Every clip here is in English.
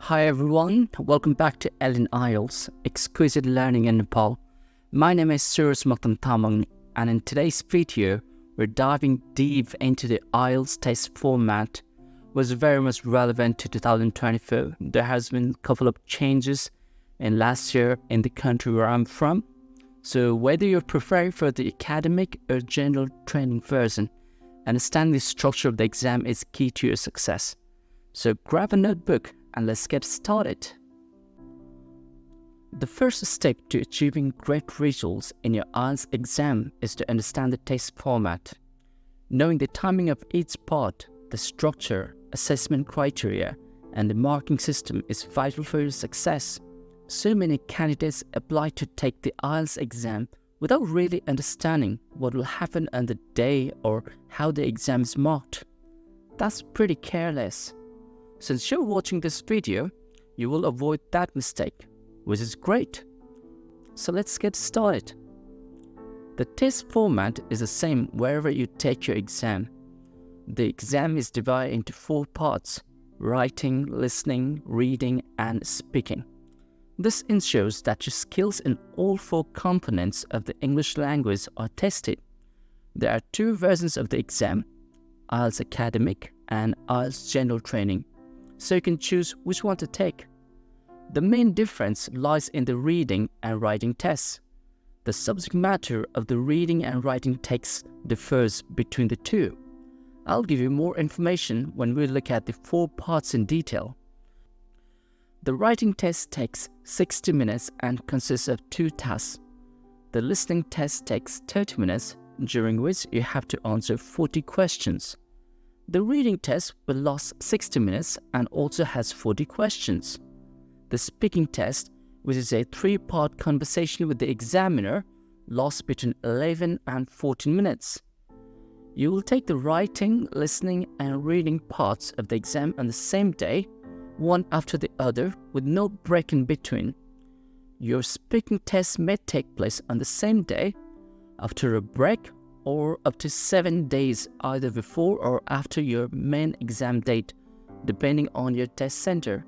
Hi everyone, welcome back to ELiN IELTS, Exquisite Learning in Nepal. My name is Suroj Moktan Tamang, and in today's video, we're diving deep into the IELTS test format, which is very much relevant to 2024. There has been a couple of changes in last year in the country where I'm from. So whether you're preparing for the academic or general training version, understanding the structure of the exam is key to your success. So grab a notebook and let's get started. The first step to achieving great results in your IELTS exam is to understand the test format. Knowing the timing of each part, the structure, assessment criteria, and the marking system is vital for your success. So many candidates apply to take the IELTS exam without really understanding what will happen on the day or how the exam is marked. That's pretty careless. Since you're watching this video, you will avoid that mistake, which is great. So let's get started. The test format is the same wherever you take your exam. The exam is divided into 4 parts: writing, listening, reading, and speaking. This ensures that your skills in all 4 components of the English language are tested. There are 2 versions of the exam: IELTS Academic and IELTS General Training, so you can choose which one to take. The main difference lies in the reading and writing tests. The subject matter of the reading and writing tests differs between the 2. I'll give you more information when we look at the 4 parts in detail. The writing test takes 60 minutes and consists of 2 tasks. The listening test takes 30 minutes, during which you have to answer 40 questions. The reading test will last 60 minutes and also has 40 questions. The speaking test, which is a 3-part conversation with the examiner, lasts between 11 and 14 minutes. You will take the writing, listening, and reading parts of the exam on the same day, one after the other, with no break in between. Your speaking test may take place on the same day, after a break, or up to 7 days either before or after your main exam date, depending on your test center.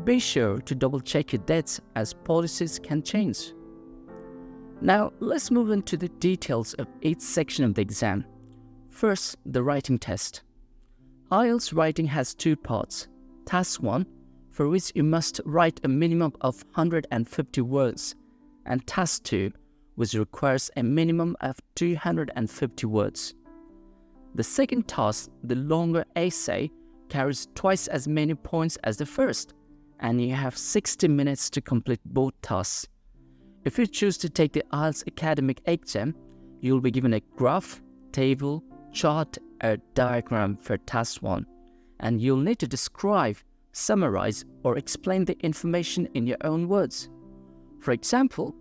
Be sure to double check your dates as policies can change. Now let's move into the details of each section of the exam. First, the writing test. IELTS writing has 2 parts. Task 1, for which you must write a minimum of 150 words, and Task 2, which requires a minimum of 250 words. The second task, the longer essay, carries twice as many points as the first, and you have 60 minutes to complete both tasks. If you choose to take the IELTS academic exam, you will be given a graph, table, chart, or diagram for task 1, and you'll need to describe, summarize, or explain the information in your own words. For example,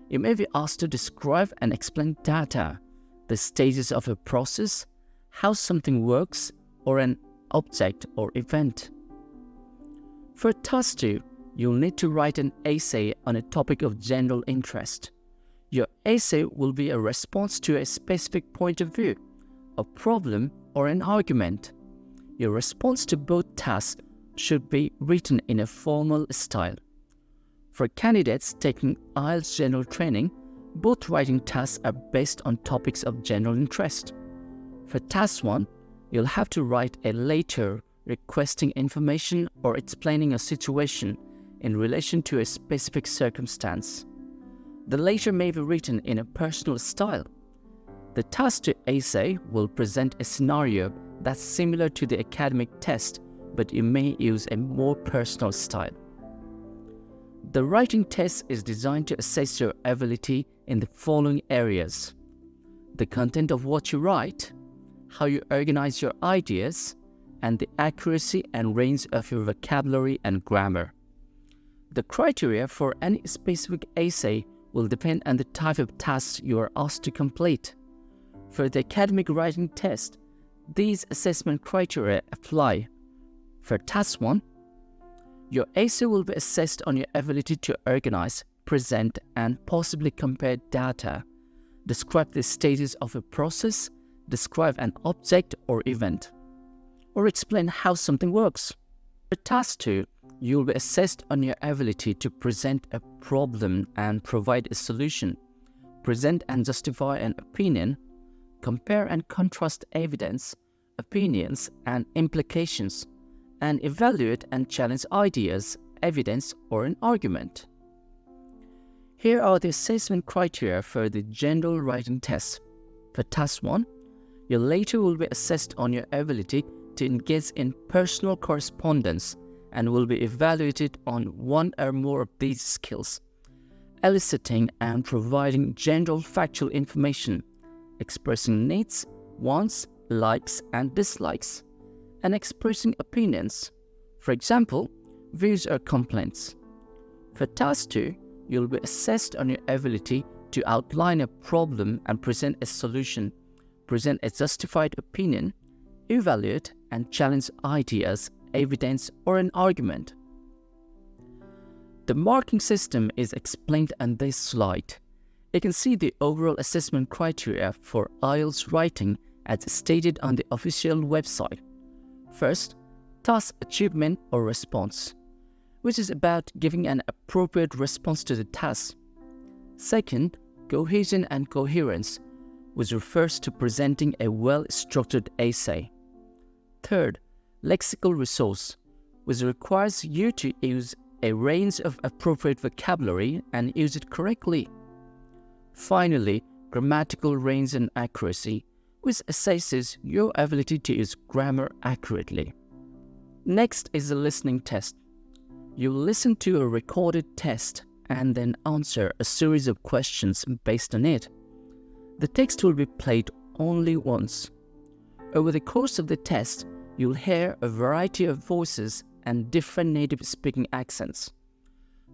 you may be asked to describe and explain data, the stages of a process, how something works, or an object or event. For task 2, you'll need to write an essay on a topic of general interest. Your essay will be a response to a specific point of view, a problem, or an argument. Your response to both tasks should be written in a formal style. For candidates taking IELTS General Training, both writing tasks are based on topics of general interest. For Task 1, you'll have to write a letter requesting information or explaining a situation in relation to a specific circumstance. The letter may be written in a personal style. The Task 2 essay will present a scenario that's similar to the academic test, but you may use a more personal style. The writing test is designed to assess your ability in the following areas: the content of what you write, how you organize your ideas, and the accuracy and range of your vocabulary and grammar. The criteria for any specific essay will depend on the type of task you are asked to complete. For the academic writing test, these assessment criteria apply. For Task 1, your essay will be assessed on your ability to organize, present, and possibly compare data, describe the stages of a process, describe an object or event, or explain how something works. For Task 2, you'll be assessed on your ability to present a problem and provide a solution, present and justify an opinion, compare and contrast evidence, opinions, and implications, and evaluate and challenge ideas, evidence, or an argument. Here are the assessment criteria for the general writing test. For Task 1, you later will be assessed on your ability to engage in personal correspondence and will be evaluated on one or more of these skills: eliciting and providing general factual information, expressing needs, wants, likes, and dislikes, and expressing opinions, for example, views or complaints. For Task 2, you'll be assessed on your ability to outline a problem and present a solution, present a justified opinion, evaluate and challenge ideas, evidence, or an argument. The marking system is explained on this slide. You can see the overall assessment criteria for IELTS writing as stated on the official website. First, task achievement or response, which is about giving an appropriate response to the task. Second, cohesion and coherence, which refers to presenting a well-structured essay. Third, lexical resource, which requires you to use a range of appropriate vocabulary and use it correctly. Finally, grammatical range and accuracy, which assesses your ability to use grammar accurately. Next is the listening test. You listen to a recorded test and then answer a series of questions based on it. The text will be played only once. Over the course of the test, you'll hear a variety of voices and different native speaking accents.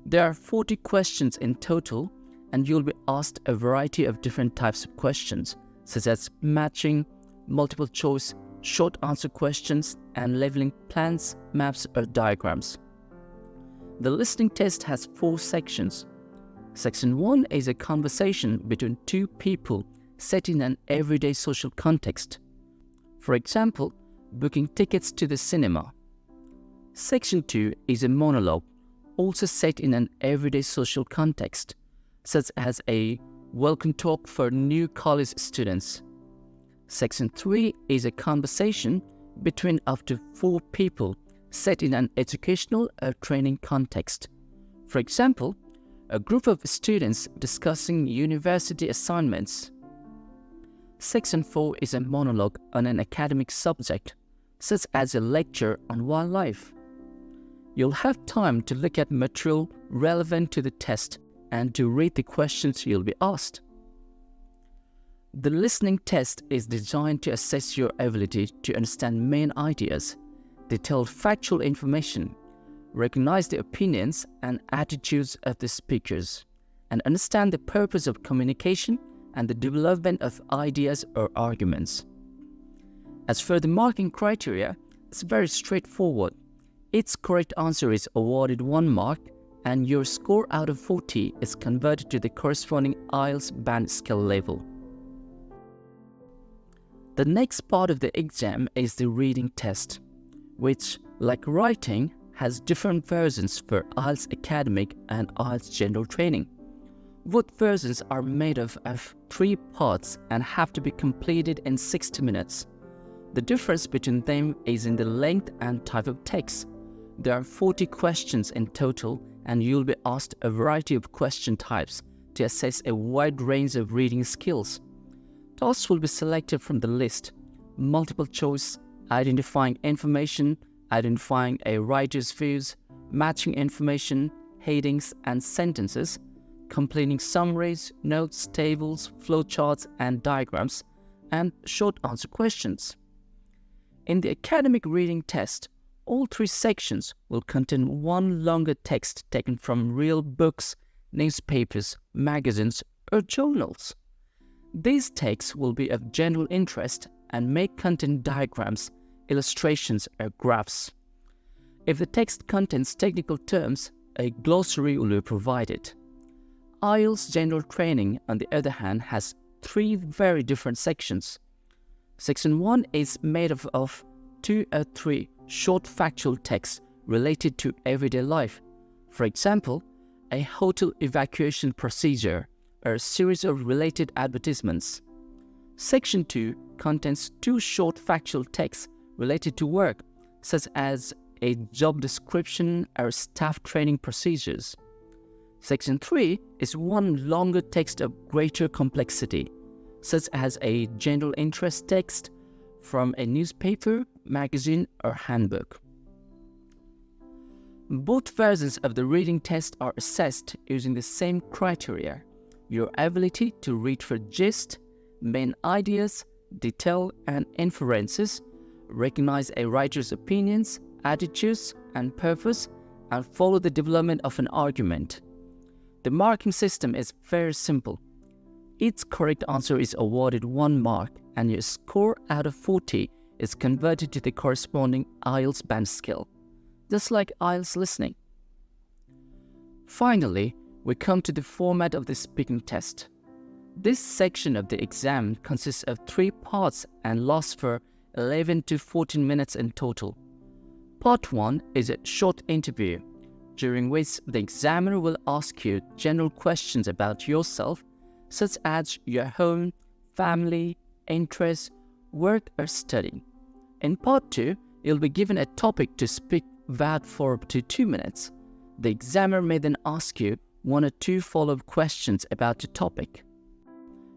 There are 40 questions in total, and you'll be asked a variety of different types of questions, such as matching, multiple choice, short answer questions, and leveling plans, maps, or diagrams. The listening test has 4 sections. Section 1 is a conversation between 2 people set in an everyday social context. For example, booking tickets to the cinema. Section 2 is a monologue, also set in an everyday social context, such as a welcome talk for new college students. Section 3 is a conversation between up to 4 people set in an educational or training context. For example, a group of students discussing university assignments. Section 4 is a monologue on an academic subject, such as a lecture on wildlife. You'll have time to look at material relevant to the test and to read the questions you'll be asked. The listening test is designed to assess your ability to understand main ideas, detailed factual information, recognize the opinions and attitudes of the speakers, and understand the purpose of communication and the development of ideas or arguments. As for the marking criteria, it's very straightforward. Each correct answer is awarded 1 mark, and your score out of 40 is converted to the corresponding IELTS band scale level. The next part of the exam is the reading test, which, like writing, has different versions for IELTS Academic and IELTS General Training. Both versions are made of 3 parts and have to be completed in 60 minutes. The difference between them is in the length and type of text. There are 40 questions in total, and you'll be asked a variety of question types to assess a wide range of reading skills. Tasks will be selected from the list: multiple choice, identifying information, identifying a writer's views, matching information, headings and sentences, completing summaries, notes, tables, flowcharts and diagrams, and short answer questions. In the academic reading test, all 3 sections will contain 1 longer text taken from real books, newspapers, magazines, or journals. These texts will be of general interest and may contain diagrams, illustrations, or graphs. If the text contains technical terms, a glossary will be provided. IELTS General Training, on the other hand, has 3 very different sections. Section 1 is made of 2 or 3 short factual texts related to everyday life. For example, a hotel evacuation procedure or a series of related advertisements. Section 2 contains 2 short factual texts related to work, such as a job description or staff training procedures. Section 3 is 1 longer text of greater complexity, such as a general interest text from a newspaper, magazine, or handbook. Both versions of the reading test are assessed using the same criteria: your ability to read for gist, main ideas, detail, and inferences, recognize a writer's opinions, attitudes, and purpose, and follow the development of an argument. The marking system is very simple. Each correct answer is awarded 1 mark, and your score out of 40 is converted to the corresponding IELTS band skill, just like IELTS listening. Finally, we come to the format of the speaking test. This section of the exam consists of 3 parts and lasts for 11 to 14 minutes in total. Part 1 is a short interview, during which the examiner will ask you general questions about yourself, such as your home, family, interests, work, or study. In Part 2, you'll be given a topic to speak about for up to 2 minutes. The examiner may then ask you 1 or 2 follow-up questions about the topic.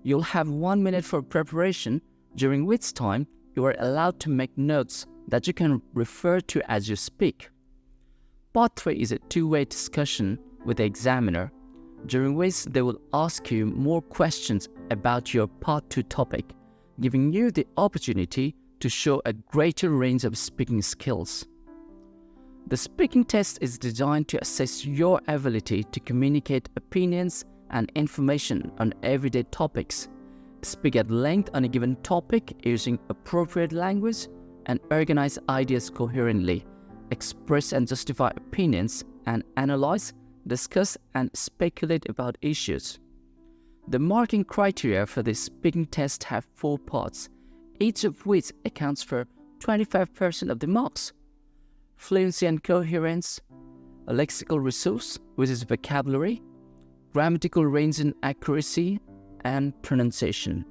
You'll have 1 minute for preparation, during which time you are allowed to make notes that you can refer to as you speak. Part 3 is a 2-way discussion with the examiner, during which they will ask you more questions about your Part 2 topic, giving you the opportunity to show a greater range of speaking skills. The speaking test is designed to assess your ability to communicate opinions and information on everyday topics, speak at length on a given topic using appropriate language, and organize ideas coherently, express and justify opinions, and analyze, discuss, and speculate about issues. The marking criteria for the speaking test have 4 parts, each of which accounts for 25% of the marks: fluency and coherence, a lexical resource, which is vocabulary, grammatical range and accuracy, and pronunciation.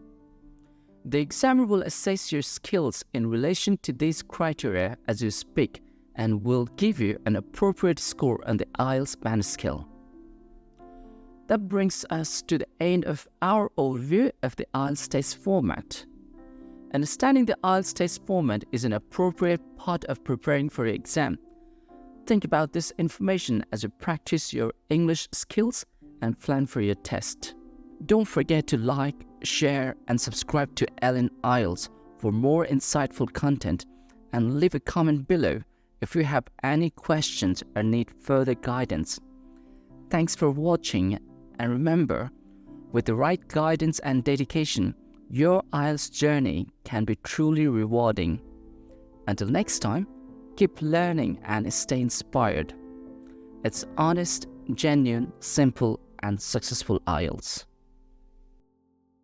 The examiner will assess your skills in relation to these criteria as you speak and will give you an appropriate score on the IELTS band scale. That brings us to the end of our overview of the IELTS test format. Understanding the IELTS test format is an appropriate part of preparing for your exam. Think about this information as you practice your English skills and plan for your test. Don't forget to like, share, and subscribe to ELiN IELTS for more insightful content, and leave a comment below if you have any questions or need further guidance. Thanks for watching, and remember, with the right guidance and dedication, your IELTS journey can be truly rewarding. Until next time, keep learning and stay inspired. It's honest, genuine, simple, and successful IELTS.